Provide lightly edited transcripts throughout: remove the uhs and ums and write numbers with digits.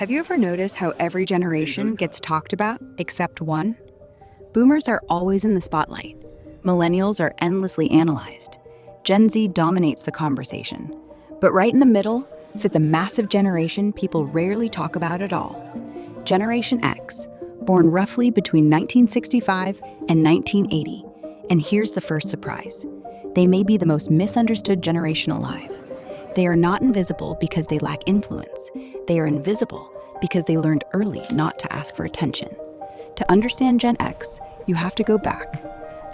Have you ever noticed how every generation gets talked about except one? Boomers are always in the spotlight. Millennials are endlessly analyzed. Gen Z dominates the conversation. But right in the middle sits a massive generation people rarely talk about at all. Generation X, born roughly between 1965 and 1980. And here's the first surprise. They may be the most misunderstood generation alive. They are not invisible because they lack influence. They are invisible because they learned early not to ask for attention. To understand Gen X, you have to go back.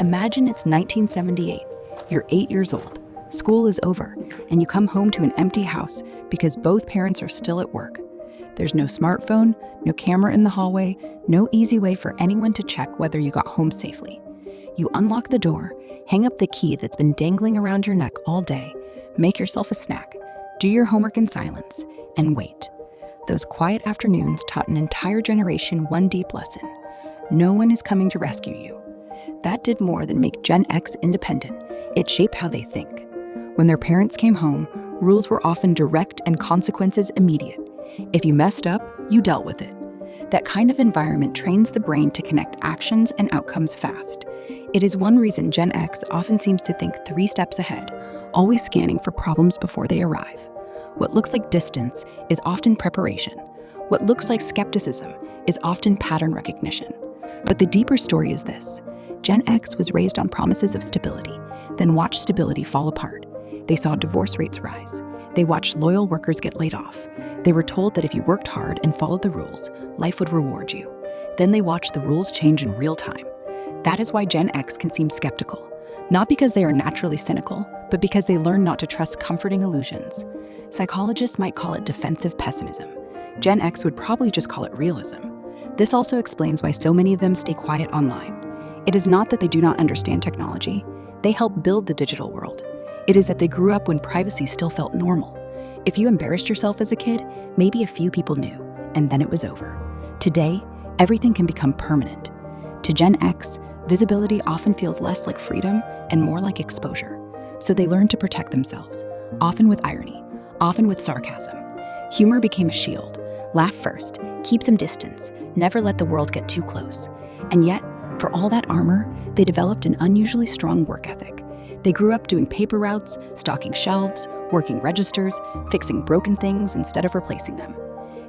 Imagine it's 1978. You're 8 years old. School is over, and you come home to an empty house because both parents are still at work. There's no smartphone, no camera in the hallway, no easy way for anyone to check whether you got home safely. You unlock the door, hang up the key that's been dangling around your neck all day, make yourself a snack, do your homework in silence, and wait. Those quiet afternoons taught an entire generation one deep lesson. No one is coming to rescue you. That did more than make Gen X independent. It shaped how they think. When their parents came home, rules were often direct and consequences immediate. If you messed up, you dealt with it. That kind of environment trains the brain to connect actions and outcomes fast. It is one reason Gen X often seems to think 3 steps ahead, always scanning for problems before they arrive. What looks like distance is often preparation. What looks like skepticism is often pattern recognition. But the deeper story is this. Gen X was raised on promises of stability, then watched stability fall apart. They saw divorce rates rise. They watched loyal workers get laid off. They were told that if you worked hard and followed the rules, life would reward you. Then they watched the rules change in real time. That is why Gen X can seem skeptical. Not because they are naturally cynical, but because they learn not to trust comforting illusions. Psychologists might call it defensive pessimism. Gen X would probably just call it realism. This also explains why so many of them stay quiet online. It is not that they do not understand technology. They help build the digital world. It is that they grew up when privacy still felt normal. If you embarrassed yourself as a kid, maybe a few people knew, and then it was over. Today, everything can become permanent. To Gen X, visibility often feels less like freedom and more like exposure. So they learn to protect themselves, often with irony, often with sarcasm. Humor became a shield. Laugh first, keep some distance, never let the world get too close. And yet, for all that armor, they developed an unusually strong work ethic. They grew up doing paper routes, stocking shelves, working registers, fixing broken things instead of replacing them.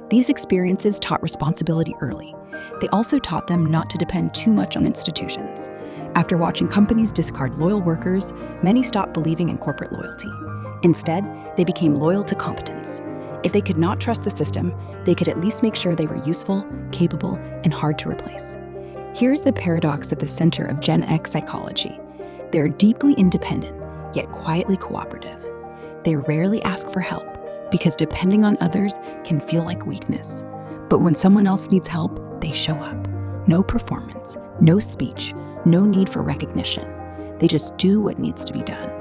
These experiences taught responsibility early. They also taught them not to depend too much on institutions. After watching companies discard loyal workers, many stopped believing in corporate loyalty. Instead, they became loyal to competence. If they could not trust the system, they could at least make sure they were useful, capable, and hard to replace. Here's the paradox at the center of Gen X psychology. They are deeply independent, yet quietly cooperative. They rarely ask for help because depending on others can feel like weakness. But when someone else needs help, they show up. No performance, no speech, no need for recognition. They just do what needs to be done.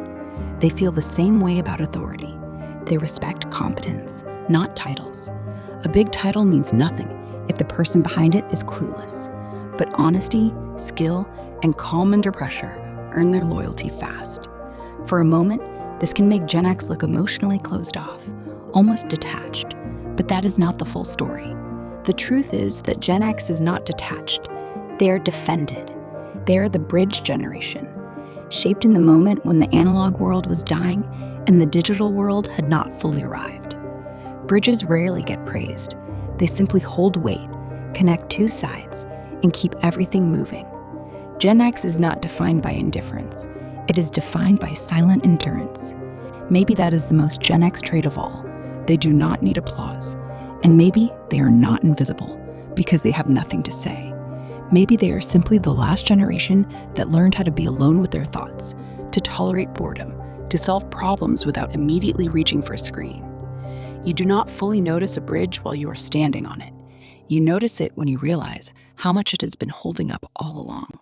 They feel the same way about authority. They respect competence, not titles. A big title means nothing if the person behind it is clueless. But honesty, skill, and calm under pressure earn their loyalty fast. For a moment, this can make Gen X look emotionally closed off, almost detached. But that is not the full story. The truth is that Gen X is not detached. They are defended. They are the bridge generation, shaped in the moment when the analog world was dying and the digital world had not fully arrived. Bridges rarely get praised. They simply hold weight, connect two sides, and keep everything moving. Gen X is not defined by indifference. It is defined by silent endurance. Maybe that is the most Gen X trait of all. They do not need applause. And maybe they are not invisible because they have nothing to say. Maybe they are simply the last generation that learned how to be alone with their thoughts, to tolerate boredom, to solve problems without immediately reaching for a screen. You do not fully notice a bridge while you are standing on it. You notice it when you realize how much it has been holding up all along.